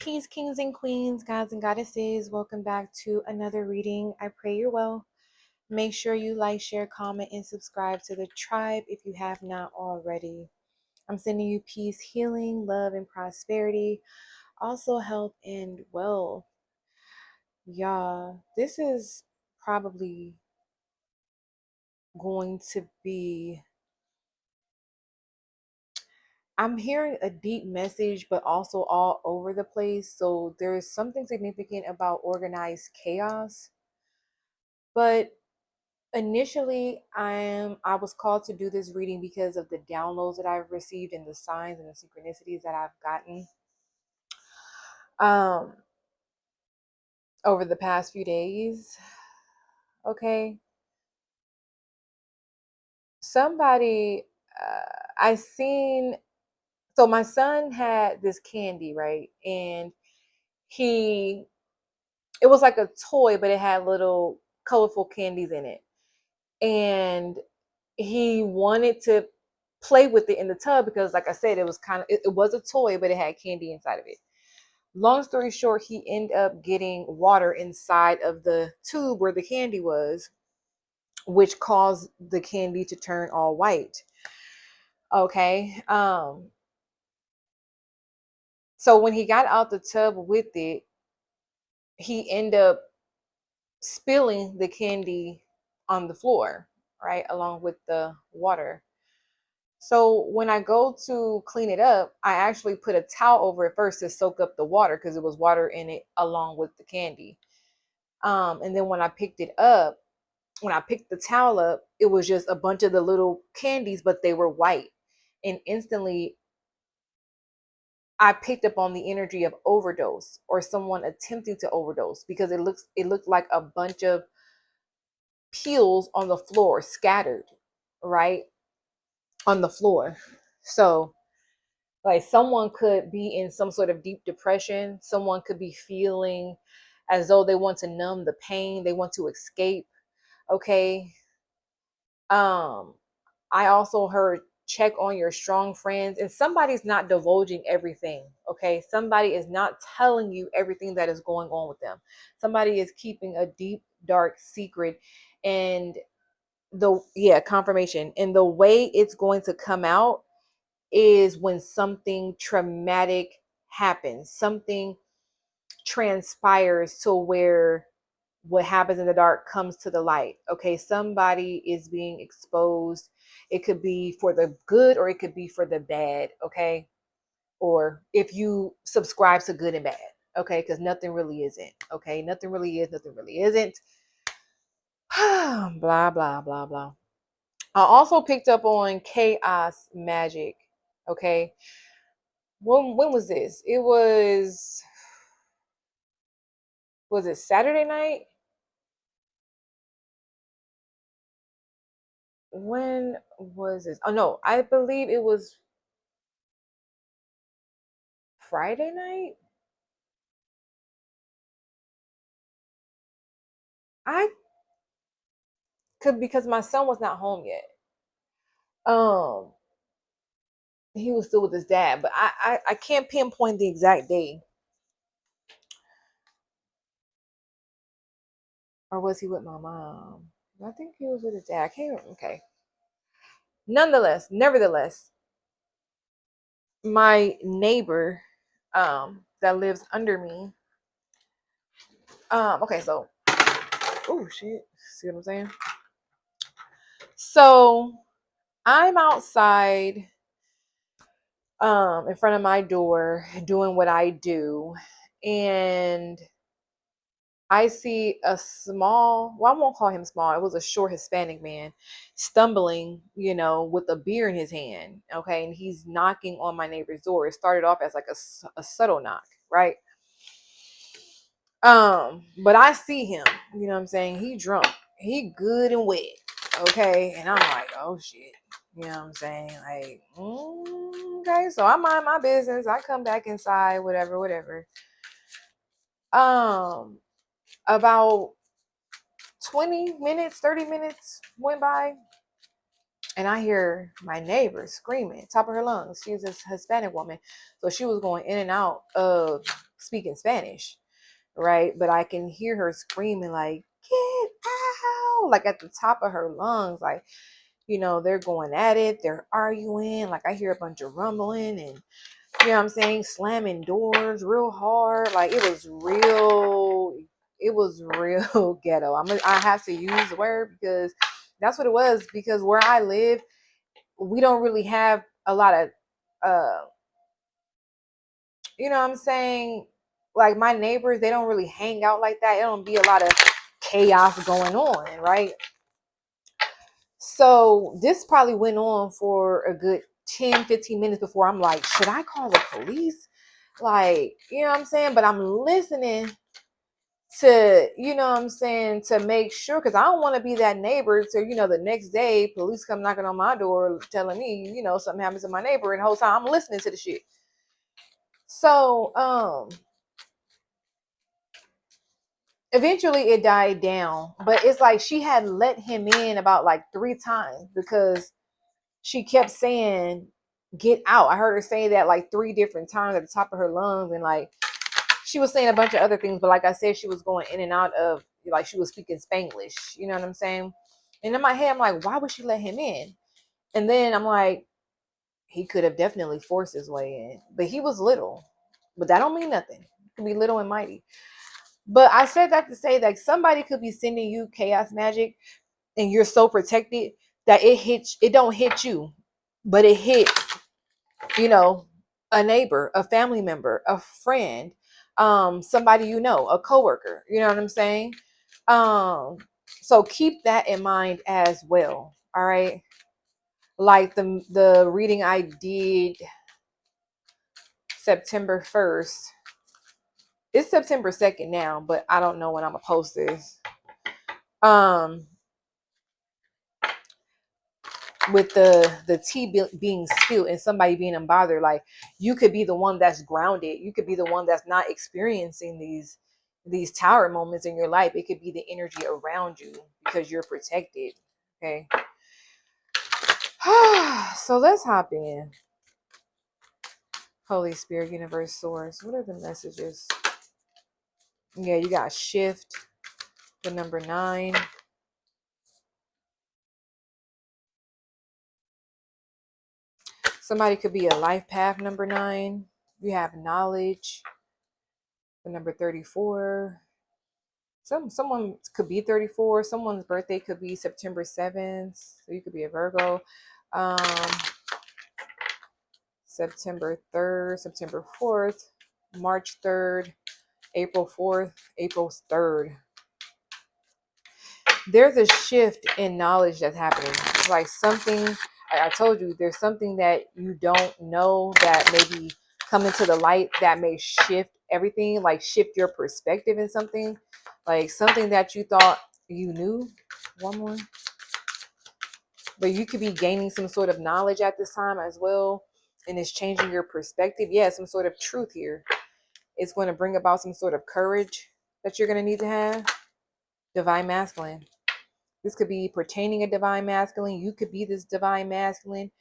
Peace, kings and queens, gods and goddesses. Welcome back to another reading. I pray you're well. Make sure you like, share, comment, and subscribe to the tribe if you have not already. I'm sending you peace, healing, love, and prosperity. Also, health and wealth. Y'all, this is probably going to be. I'm hearing a deep message, but also all over the place. So there's something significant about organized chaos. But initially, I was called to do this reading because of the downloads that I've received and the signs and the synchronicities that I've gotten um over the past few days. Okay. Somebody I seen, so my son had this candy, right? And he it was like a toy, but it had little colorful candies in it. And he wanted to play with it in the tub because, like I said, it was it was a toy, but it had candy inside of it. Long story short, he ended up getting water inside of the tube where the candy was, which caused the candy to turn all white. Okay. So when he got out the tub with it, he ended up spilling the candy on the floor, right, along with the water. So when I go to clean it up, I actually put a towel over it first to soak up the water because it was water in it along with the candy. And then when I picked it up, when I picked the towel up, it was just a bunch of the little candies, but they were white. And instantly I picked up on the energy of overdose or someone attempting to overdose because it looked like a bunch of peels on the floor scattered, right? On the floor. So like someone could be in some sort of deep depression. Someone could be feeling as though they want to numb the pain, they want to escape. Okay. Um, I also heard check on your strong friends, and somebody's not divulging everything. Okay. Somebody is not telling you everything that is going on with them. Somebody is keeping a deep, dark secret. And confirmation. And the way it's going to come out is when something traumatic happens, something transpires to where what happens in the dark comes to the light. Okay, somebody is being exposed. It could be for the good or it could be for the bad. Okay, or if you subscribe to good and bad. Okay, because nothing really isn't. Okay, nothing really is, nothing really isn't. Blah blah blah blah. I also picked up on chaos magic. Okay, when was this? It was it Saturday night? When was this? Oh no, I believe it was Friday night. I could, because my son was not home yet. Um, he was still with his dad, but I can't pinpoint the exact day. Or was he with my mom? I think he was with his dad. I can't. Okay. Nonetheless, nevertheless, my neighbor, that lives under me. Okay, so oh shit. See what I'm saying? So I'm outside in front of my door doing what I do, and I see a small, well, I won't call him small, it was a short Hispanic man stumbling, with a beer in his hand. Okay, and he's knocking on my neighbor's door. It started off as like a subtle knock, right? But I see him, you know what I'm saying? He drunk, he good and wet. Okay, and I'm like, oh shit, you know what I'm saying? Like, okay, so I mind my business. I come back inside, whatever. Um, about 20 minutes, 30 minutes went by, and I hear my neighbor screaming top of her lungs. She's a Hispanic woman, so she was going in and out of speaking Spanish, right? But I can hear her screaming like, get out, like at the top of her lungs. Like, you know, they're going at it, they're arguing. Like I hear a bunch of rumbling and, you know what I'm saying, slamming doors real hard. Like it was real ghetto. I have to use the word because that's what it was. Because where I live, we don't really have a lot of, you know what I'm saying? Like my neighbors, they don't really hang out like that. It don't be a lot of chaos going on, right? So this probably went on for a good 10, 15 minutes before I'm like, should I call the police? Like, you know what I'm saying? But I'm listening to, you know what I'm saying, to make sure, because I don't want to be that neighbor to, you know, the next day police come knocking on my door telling me, you know, something happens to my neighbor, and the whole time I'm listening to the shit. So eventually it died down, but it's like she had let him in about like 3 times because she kept saying, get out. I heard her say that like 3 different times at the top of her lungs, and like she was saying a bunch of other things, but like I said, she was going in and out of, like, she was speaking Spanglish, you know what I'm saying? And in my head I'm like, why would she let him in? And then I'm like, he could have definitely forced his way in, but he was little. But that don't mean nothing. He could be little and mighty. But I said that to say that somebody could be sending you chaos magic and you're so protected that it don't hit you, but it hit, you know, a neighbor, a family member, a friend, somebody, you know, a coworker, you know what I'm saying? Um, so keep that in mind as well. All right. Like the reading I did September 1st. It's September 2nd now, but I don't know when I'm gonna post this. With the tea being spilled and somebody being unbothered, like you could be the one that's grounded, you could be the one that's not experiencing these tower moments in your life. It could be the energy around you because you're protected. Okay. So let's hop in. Holy Spirit, universe, source, what are the messages? Yeah, you got shift, the number 9. Somebody could be a life path, number 9. You have knowledge, the number 34. Someone could be 34. Someone's birthday could be September 7th. So you could be a Virgo. Um, September 3rd, September 4th, March 3rd, April 4th, April 3rd. There's a shift in knowledge that's happening. It's like something, I told you, there's something that you don't know that may be coming to the light that may shift everything, like shift your perspective in something, like something that you thought you knew. One more. But you could be gaining some sort of knowledge at this time as well, and it's changing your perspective. Yeah, some sort of truth here. It's going to bring about some sort of courage that you're going to need to have. Divine masculine. This could be pertaining a divine masculine. You could be this divine masculine,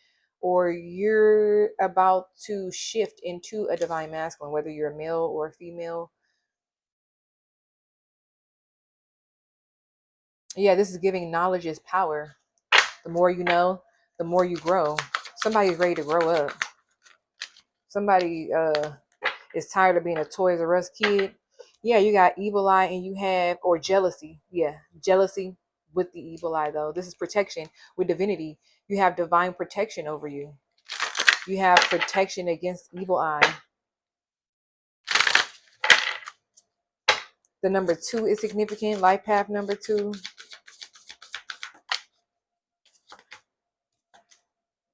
or you're about to shift into a divine masculine, whether you're a male or a female. Yeah, this is giving knowledge is power. The more you know, the more you grow. Somebody's ready to grow up. Somebody is tired of being a Toys R Us kid. Yeah, you got evil eye and you have, or jealousy. Yeah, jealousy with the evil eye though. This is protection with divinity. You have divine protection over you. You have protection against evil eye. The number 2 is significant. Life path number 2.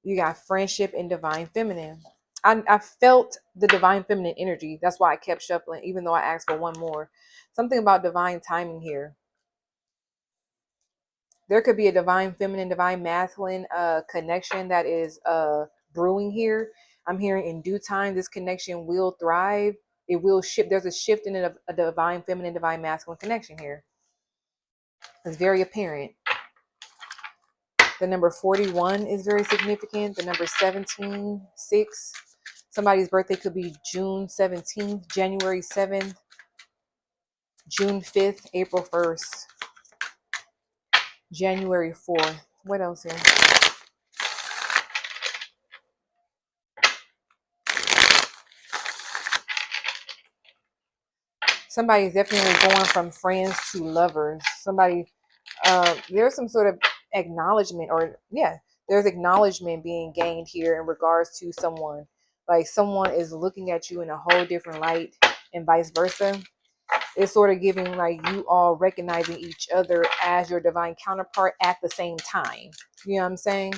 You got friendship and divine feminine. I felt the divine feminine energy. That's why I kept shuffling, even though I asked for one more. Something about divine timing here. There could be a divine feminine, divine masculine connection that is brewing here. I'm hearing in due time, this connection will thrive. It will shift. There's a shift in a divine feminine, divine masculine connection here. It's very apparent. The number 41 is very significant. The number 17, 6. Somebody's birthday could be June 17th, January 7th, June 5th, April 1st, January 4th. What else here? Somebody's definitely going from friends to lovers. Somebody, there's some sort of acknowledgement, or yeah, there's acknowledgement being gained here in regards to someone. Like someone is looking at you in a whole different light, and vice versa. It's sort of giving like you all recognizing each other as your divine counterpart at the same time. You know what I'm saying?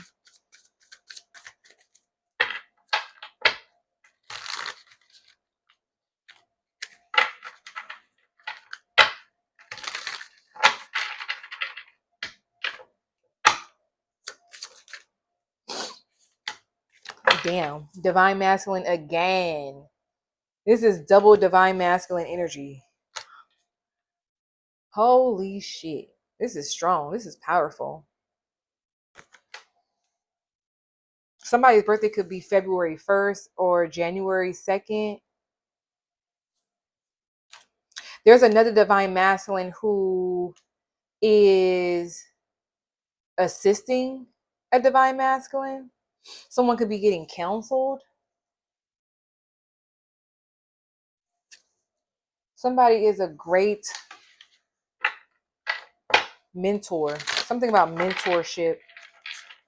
Damn. Divine masculine again. This is double divine masculine energy. Holy shit. This is strong. This is powerful. Somebody's birthday could be February 1st or January 2nd. There's another divine masculine who is assisting a divine masculine. Someone could be getting counseled. Somebody is a great mentor. Something about mentorship.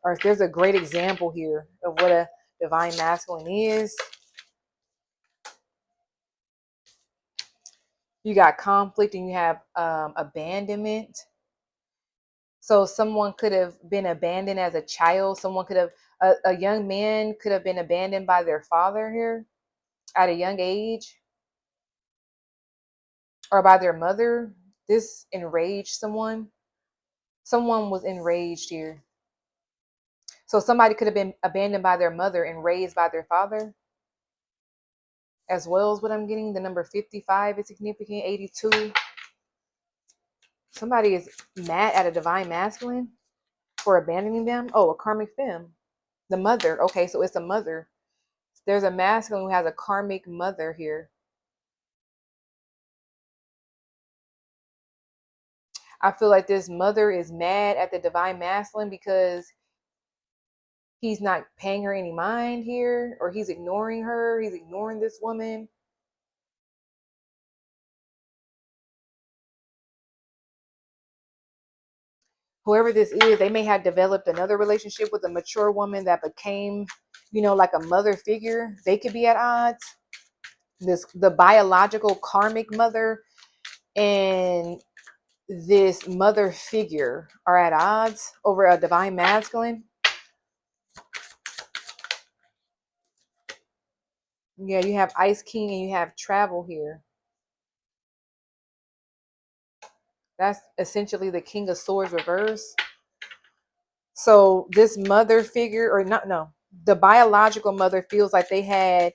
Or if there's a great example here of what a divine masculine is. You got conflict and you have abandonment. So someone could have been abandoned as a child. Someone could have, a young man could have been abandoned by their father here at a young age, or by their mother. This enraged someone. Someone was enraged here. So somebody could have been abandoned by their mother and raised by their father, as well as what I'm getting. The number 55 is significant, 82. Somebody is mad at a divine masculine for abandoning them. Oh, a karmic femme. The mother. Okay, so it's a mother. There's a masculine who has a karmic mother here. I feel like this mother is mad at the divine masculine because he's not paying her any mind here, or he's ignoring her. He's ignoring this woman. Whoever this is, they may have developed another relationship with a mature woman that became, like a mother figure. They could be at odds. The biological karmic mother and this mother figure are at odds over a divine masculine. Yeah, you have Ice King and you have travel here. That's essentially the King of Swords reverse. So this mother figure, or not, no, the biological mother feels like they had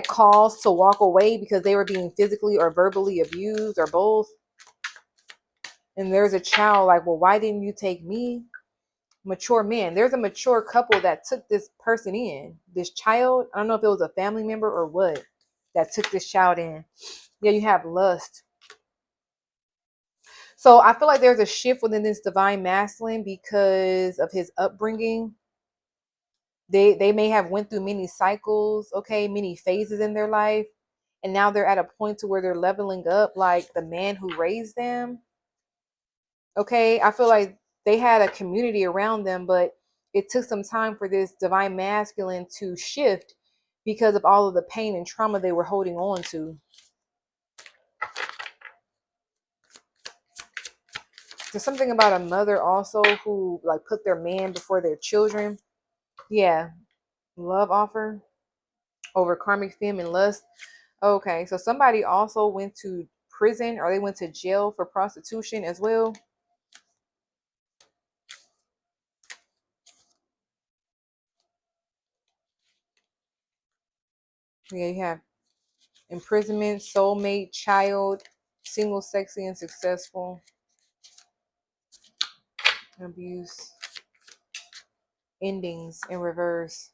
cause to walk away because they were being physically or verbally abused, or both. And there's a child like, well, why didn't you take me? Mature men. There's a mature couple that took this person in. This child, I don't know if it was a family member or what, that took this child in. Yeah, you have lust. So I feel like there's a shift within this divine masculine because of his upbringing. They may have went through many cycles, okay, many phases in their life, and now they're at a point to where they're leveling up like the man who raised them. Okay, I feel like they had a community around them, but it took some time for this divine masculine to shift because of all of the pain and trauma they were holding on to. There's something about a mother also who like put their man before their children. Yeah, love offer over karmic femme and lust. Okay, so somebody also went to prison, or they went to jail for prostitution as well. Yeah, you have imprisonment, soulmate, child, single, sexy, and successful, abuse, endings in reverse.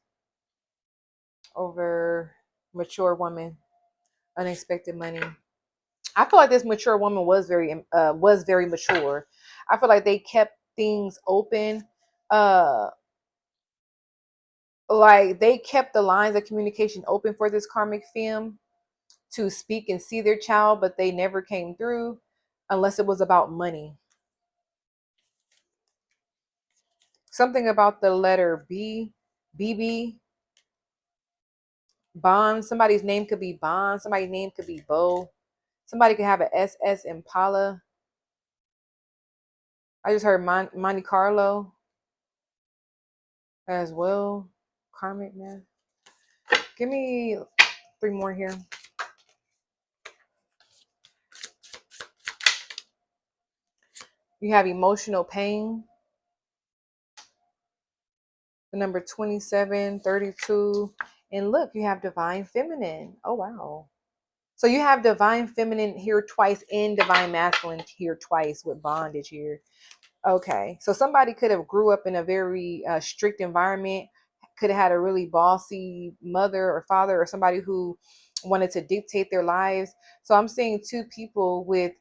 over mature woman, unexpected money. I feel like this mature woman was very mature. I feel like they kept things open. Uh like they kept the lines of communication open for this karmic femme to speak and see their child, but they never came through unless it was about money. Something about the letter B, BB, Bond. Somebody's name could be Bond. Somebody's name could be Bo. Somebody could have an SS Impala. I just heard Monte Carlo as well. Karmic man. Give me 3 more here. You have emotional pain. The number 27, 32. And look, you have divine feminine. Oh, wow. So you have divine feminine here twice and divine masculine here twice with bondage here. Okay. So somebody could have grew up in a very strict environment, could have had a really bossy mother or father or somebody who wanted to dictate their lives. So I'm seeing 2 people with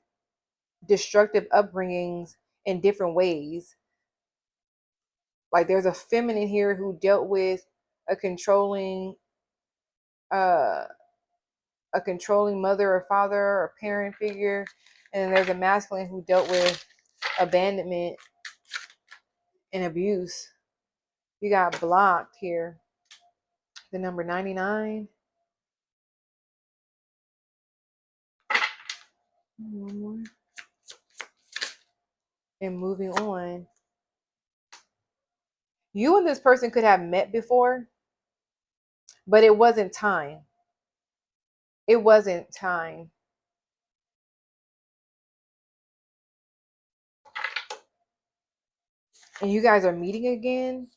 destructive upbringings in different ways. Like there's a feminine here who dealt with a controlling uh a controlling mother or father or parent figure, and there's a masculine who dealt with abandonment and abuse. You got blocked here. The number 99. One more. And moving on. You and this person could have met before, but it wasn't time. It wasn't time. And you guys are meeting again.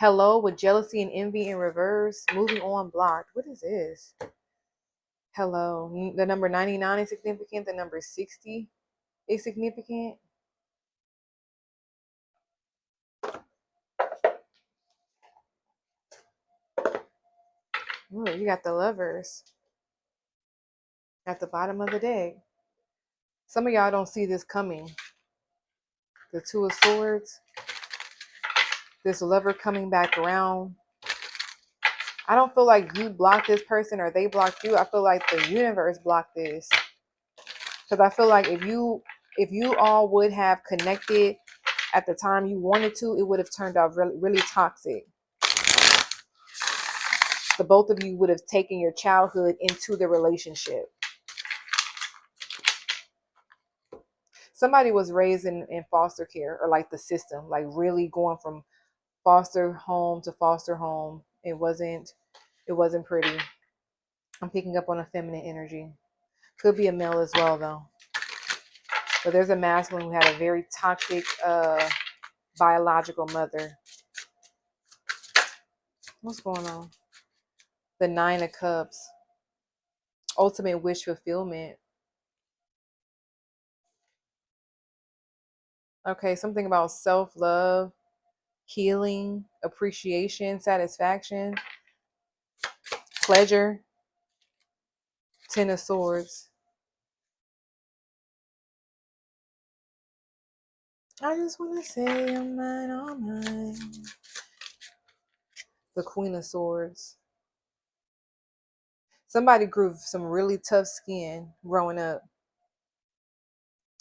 Hello, with jealousy and envy in reverse. Moving on, blocked. What is this? Hello. The number 99 is significant. The number 60 is significant. Ooh, you got the lovers at the bottom of the deck. Some of y'all don't see this coming. The 2 of swords. This lover coming back around. I don't feel like you blocked this person or they blocked you. I feel like the universe blocked this. Because I feel like if you all would have connected at the time you wanted to, it would have turned out really, really toxic. The both of you would have taken your childhood into the relationship. Somebody was raised in foster care, or like the system, like really going from foster home to foster home. It wasn't pretty. I'm picking up on a feminine energy. Could be a male as well though. But there's a masculine who had a very toxic biological mother. What's going on? The 9 of Cups. Ultimate wish fulfillment. Okay, something about self-love, healing, appreciation, satisfaction, pleasure. 10 of Swords. I just want to say I'm mine, all mine. The Queen of Swords. Somebody grew some really tough skin growing up.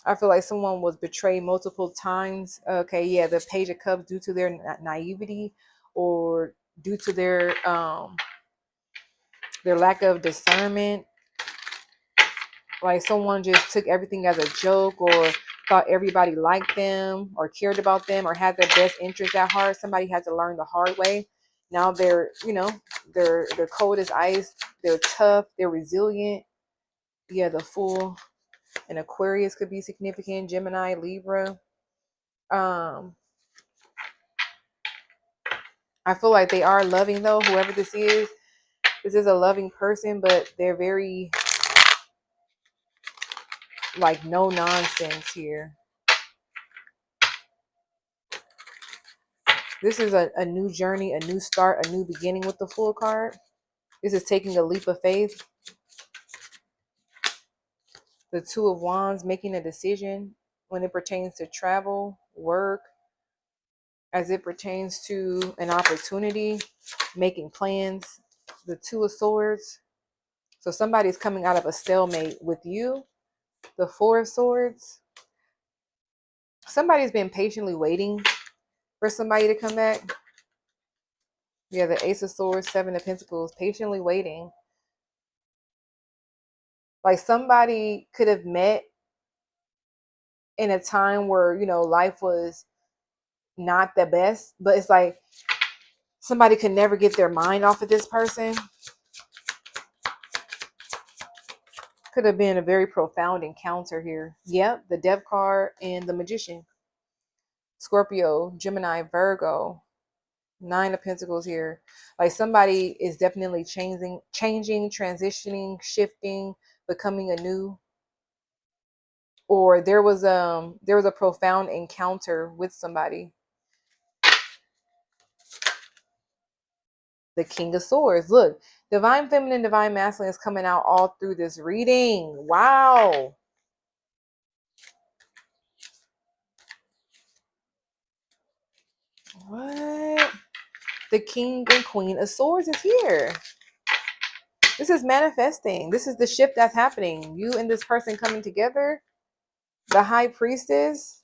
I feel like someone was betrayed multiple times. Okay, yeah, the Page of Cups due to their naivety or due to their lack of discernment. Like someone just took everything as a joke or thought everybody liked them or cared about them or had their best interest at heart. Somebody had to learn the hard way. Now they're, they're cold as ice. They're tough. They're resilient. Yeah, the Fool and Aquarius could be significant. Gemini, Libra. I feel like they are loving though. Whoever this is a loving person, but they're very like no nonsense here. This is a new journey, a new start, a new beginning with the Fool card. This is taking a leap of faith. The Two of Wands, making a decision when it pertains to travel, work, as it pertains to an opportunity, making plans. The Two of Swords. So somebody's coming out of a stalemate with you. The Four of Swords. Somebody's been patiently waiting for somebody to come back. Yeah, the Ace of Swords, Seven of Pentacles, patiently waiting. Like somebody could have met in a time where, you know, life was not the best, but it's like somebody could never get their mind off of this person. Could have been a very profound encounter here. Yep, the Death card and the Magician. Scorpio, Gemini, Virgo. Nine of Pentacles here. Like somebody is definitely changing, transitioning, shifting, becoming anew. Or there was a profound encounter with somebody. The King of Swords. Look, Divine Feminine, Divine Masculine is coming out all through this reading. Wow. What? The King and Queen of Swords is here. This is manifesting. This is the shift that's happening. You and this person coming together. The High Priestess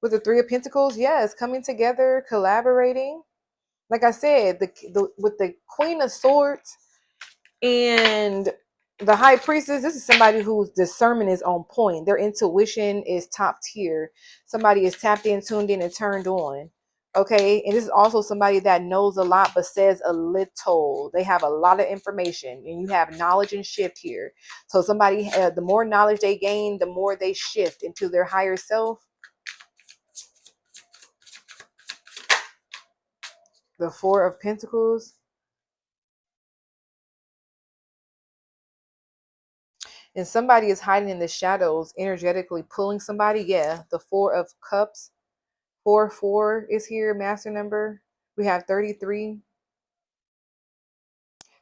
with the Three of Pentacles. Yes, coming together, collaborating. Like I said, with the Queen of Swords and the High Priestess, this is somebody whose discernment is on point. Their intuition is top tier. Somebody is tapped in, tuned in, and turned on. Okay. And this is also somebody that knows a lot but says a little. They have a lot of information, and you have knowledge and shift here. So somebody, the more knowledge they gain, the more they shift into their higher self. The Four of Pentacles. And somebody is hiding in the shadows, energetically pulling somebody. Yeah, the Four of Cups. 4 is here, master number. We have 33.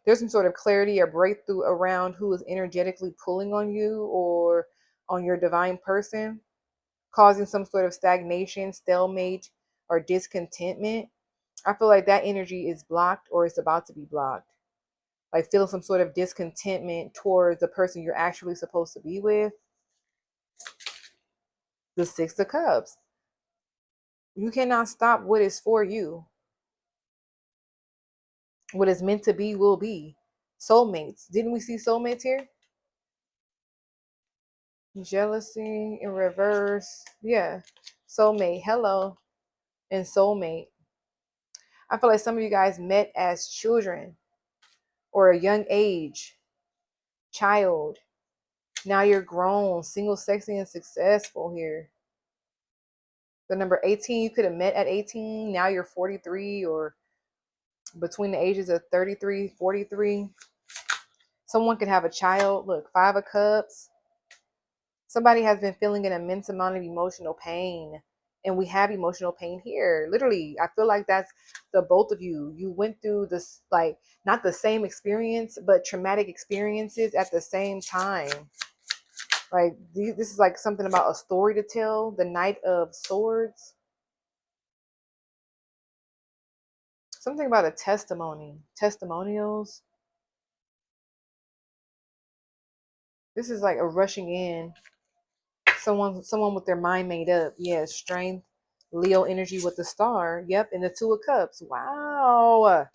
There's some sort of clarity or breakthrough around who is energetically pulling on you or on your divine person, causing some sort of stagnation, stalemate, or discontentment. I feel like that energy is blocked or it's about to be blocked. Like feeling some sort of discontentment towards the person you're actually supposed to be with. The Six of Cups. You cannot stop what is for you. What is meant to be will be. Soulmates. Didn't we see soulmates here? Jealousy in reverse. Yeah. Soulmate. Hello. And soulmate. I feel like some of you guys met as children or a young age. Child. Now you're grown. Single, sexy, and successful here. The number 18, you could have met at 18. Now you're 43 or between the ages of 33, 43. Someone could have a child. Look, Five of Cups. Somebody has been feeling an immense amount of emotional pain. And we have emotional pain here. Literally, I feel like that's the both of you. You went through this, like, not the same experience, but traumatic experiences at the same time. Like, this is like something about a story to tell. The Knight of Swords. Something about a testimony. Testimonials. This is like a rushing in. Someone with their mind made up. Yeah, strength. Leo energy with the star. Yep, and the Two of Cups. Wow.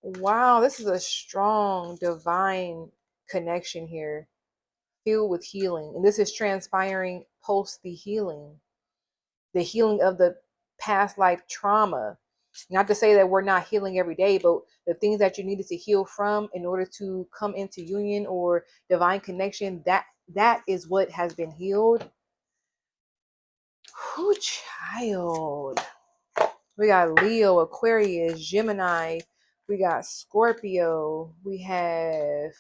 Wow, this is a strong divine connection here. Filled with healing. And this is transpiring post the healing. The healing of the past life trauma. Not to say that we're not healing every day, but the things that you needed to heal from in order to come into union or divine connection, that is what has been healed. Who child? We got Leo, Aquarius, Gemini. We got Scorpio. We have,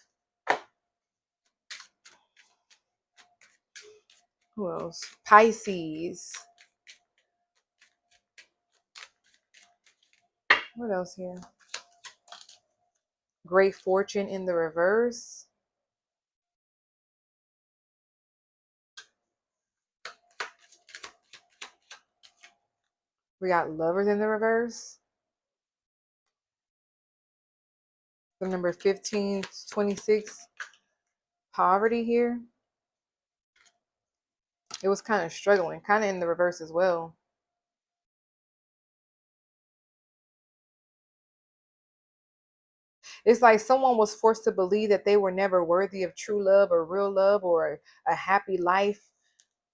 who else? Pisces. What else here? Great fortune in the reverse. We got lovers in the reverse. The number 15 to 26. Poverty here. It was kind of struggling, kind of in the reverse as well. It's like someone was forced to believe that they were never worthy of true love or real love or a happy life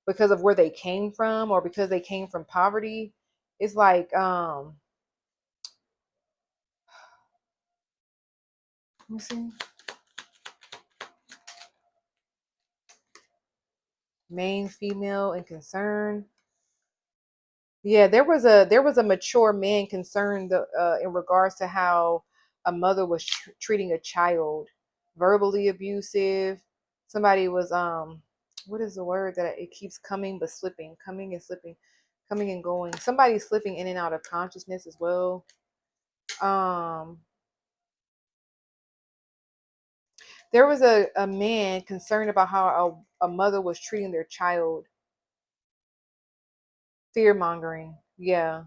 because of where they came from or because they came from poverty. It's like let me see. Main female and concern. Yeah, there was a mature man concerned in regards to how a mother was treating a child, verbally abusive. Somebody was what is the word that it keeps coming but slipping, coming and slipping, coming and going. Somebody's slipping in and out of consciousness as well. Um there was a man concerned about how a mother was treating their child. Fear mongering. Yeah.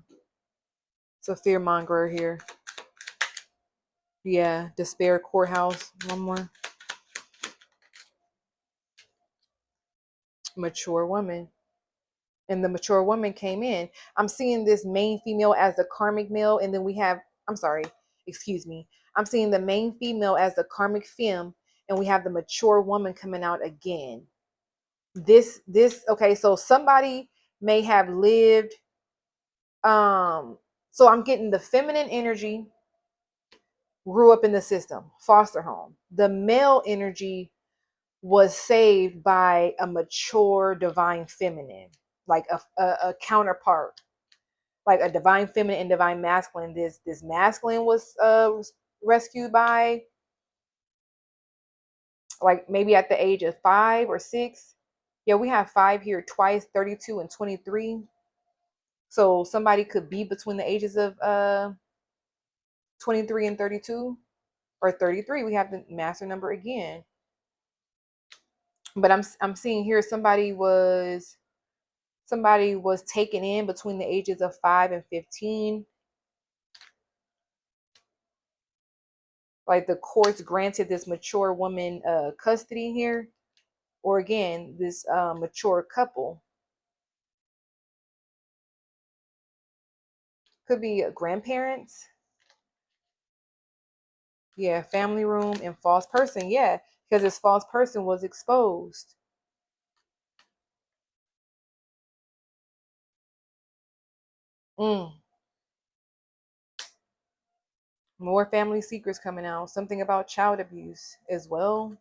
It's a fear monger here. Yeah, despair courthouse. One more. Mature woman. And the mature woman came in. I'm seeing this main female as the karmic male, and then we have, I'm sorry, excuse me. I'm seeing the main female as the karmic femme, and we have the mature woman coming out again. Okay, so somebody may have lived, so I'm getting the feminine energy, grew up in the system, foster home. The male energy was saved by a mature divine feminine, like a counterpart, like a divine feminine and divine masculine. This masculine was rescued by, like, maybe at the age of 5 or 6. Yeah, we have 5 here twice, 32 and 23. So somebody could be between the ages of 23 and 32, or 33. We have the master number again. But I'm seeing here somebody was taken in between the ages of 5 and 15. Like the courts granted this mature woman custody here, or again, this mature couple. Could be grandparents. Yeah, family room and false person. Yeah, because this false person was exposed. Mm. More family secrets coming out. Something about child abuse as well.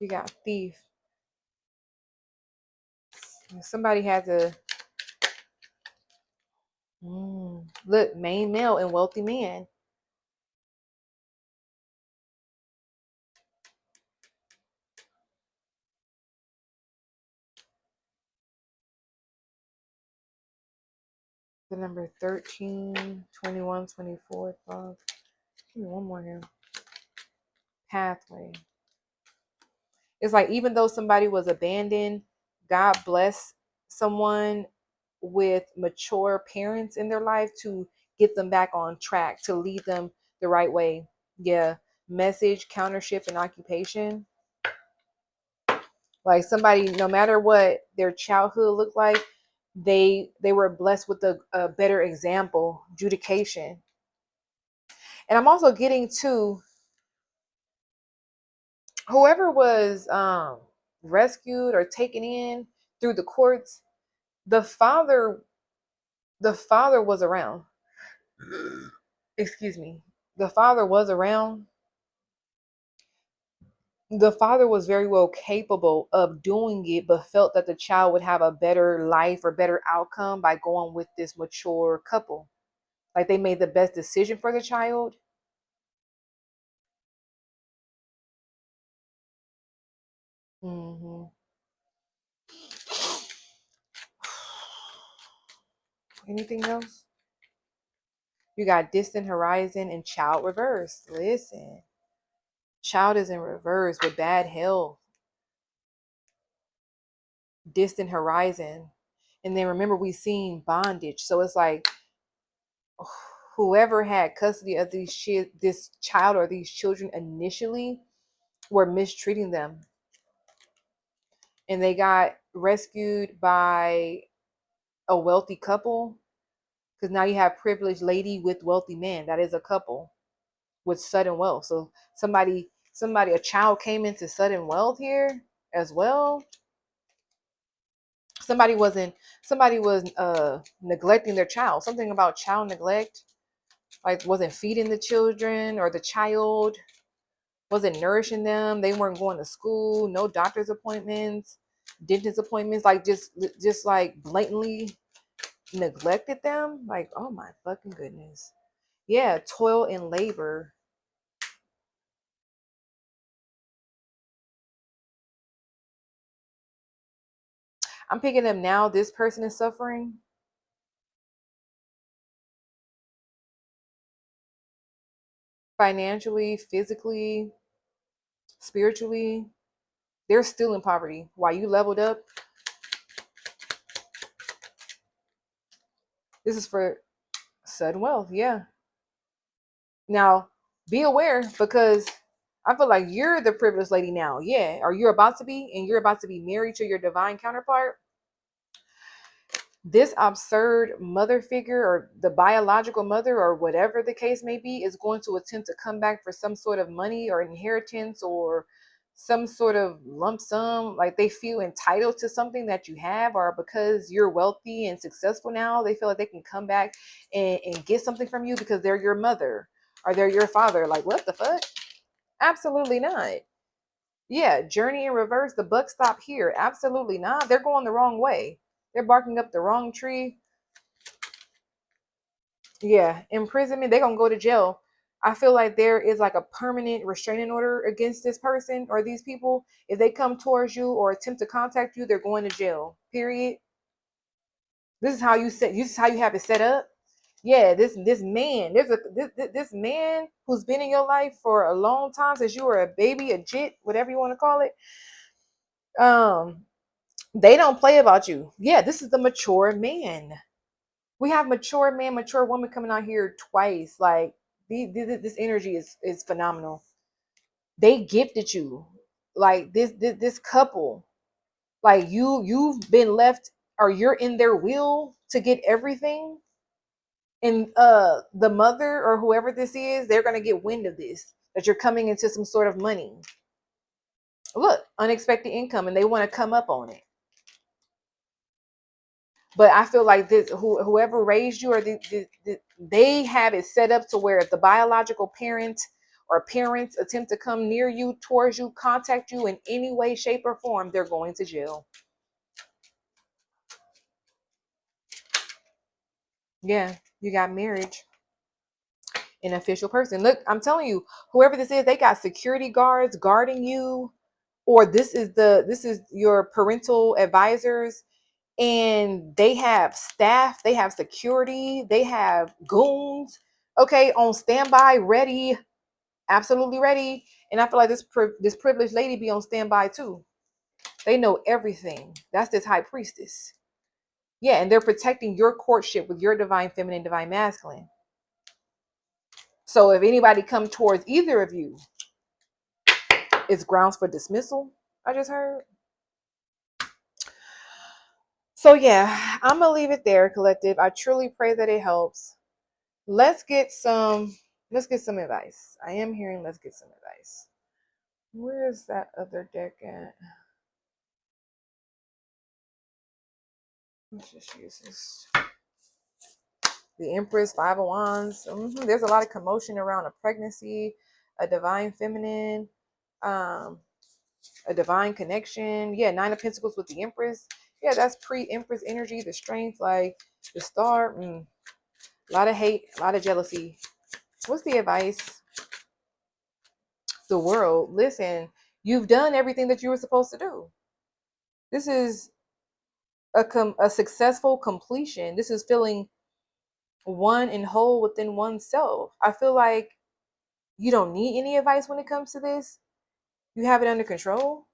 You got thief. Somebody had to look, main male and wealthy man. The number 13, 21, 24, 12. Give me one more here. Pathway. It's like even though somebody was abandoned, God bless someone with mature parents in their life to get them back on track, to lead them the right way. Yeah. Message, countership, and occupation. Like somebody, no matter what their childhood looked like, they were blessed with a better example, judication. And I'm also getting to whoever was rescued or taken in through the courts. The father the father was around. Excuse me. The father was around. The father was very well capable of doing it, but felt that the child would have a better life or better outcome by going with this mature couple. Like they made the best decision for the child. Hmm. Anything else? You got distant horizon and child reverse. Listen, child is in reverse with bad health, distant horizon. And then remember, we seen bondage. So it's like whoever had custody of this child or these children initially were mistreating them. And they got rescued by a wealthy couple. Because now you have privileged lady with wealthy man. That is a couple with sudden wealth. So a child came into sudden wealth here as well. Somebody was neglecting their child. Something about child neglect, like wasn't feeding the children, or the child wasn't nourishing them. They weren't going to school, no doctor's appointments, dentist appointments, like just like blatantly neglected them. Like, oh my fucking goodness. Yeah, toil and labor. I'm picking up now. This person is suffering financially, physically, spiritually. They're still in poverty. While you leveled up, this is for sudden wealth. Yeah. Now, be aware, because I feel like you're the privileged lady now. Yeah. Or you're about to be, and you're about to be married to your divine counterpart. This absurd mother figure, or the biological mother, or whatever the case may be, is going to attempt to come back for some sort of money or inheritance or some sort of lump sum. Like they feel entitled to something that you have, or because you're wealthy and successful now, they feel like they can come back and get something from you because they're your mother or they're your father. Like, what the fuck? Absolutely not. Yeah, journey in reverse. The buck stop here. Absolutely not. They're going the wrong way. They're barking up the wrong tree. Yeah, imprisonment. They're gonna go to jail. I feel like there is like a permanent restraining order against this person or these people. If they come towards you or attempt to contact you, they're going to jail. Period. This is how you set. This is how you have it set up. Yeah, this man. This man who's been in your life for a long time, since you were a baby, a jit, whatever you want to call it. They don't play about you. Yeah, this is the mature man. We have mature man, mature woman coming out here twice. Like this energy is phenomenal. They gifted you, like this couple. Like you've been left, or you're in their will to get everything. And the mother or whoever this is, they're gonna get wind of this, that you're coming into some sort of money. Look, unexpected income, and they want to come up on it. But I feel like this, whoever raised you, or they have it set up to where if the biological parent or parents attempt to come near you, towards you, contact you in any way, shape, or form, they're going to jail. Yeah, you got marriage, an official person. Look, I'm telling you, whoever this is, they got security guards guarding you, or this is your parental advisors, and they have staff, they have security, they have goons, okay, on standby, ready, absolutely ready. And I feel like this privileged lady be on standby too. They know everything. That's this high priestess. Yeah, and they're protecting your courtship with your divine feminine, divine masculine. So if anybody come towards either of you, it's grounds for dismissal. I just heard. So yeah, I'm gonna leave it there, collective. I truly pray that it helps. let's get some let's get some advice. I am hearing let's get some advice. Where is that other deck at? Let's just use this. The Empress, Five of Wands. There's a lot of commotion around a pregnancy, a divine feminine, um, a divine connection. Yeah, Nine of Pentacles with the Empress. Yeah, that's pre-Empress energy, the strength, like the star. A lot of hate, a lot of jealousy. What's the advice? The World. Listen, you've done everything that you were supposed to do. This is a successful completion. This is feeling one and whole within oneself. I feel like you don't need any advice when it comes to this. You have it under control.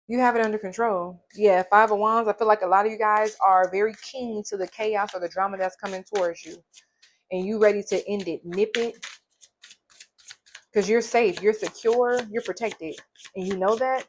You have it under control. Yeah, Five of Wands. I feel like a lot of you guys are very keen to the chaos or the drama that's coming towards you. And you ready to end it, nip it, because you're safe, you're secure, you're protected. And you know that.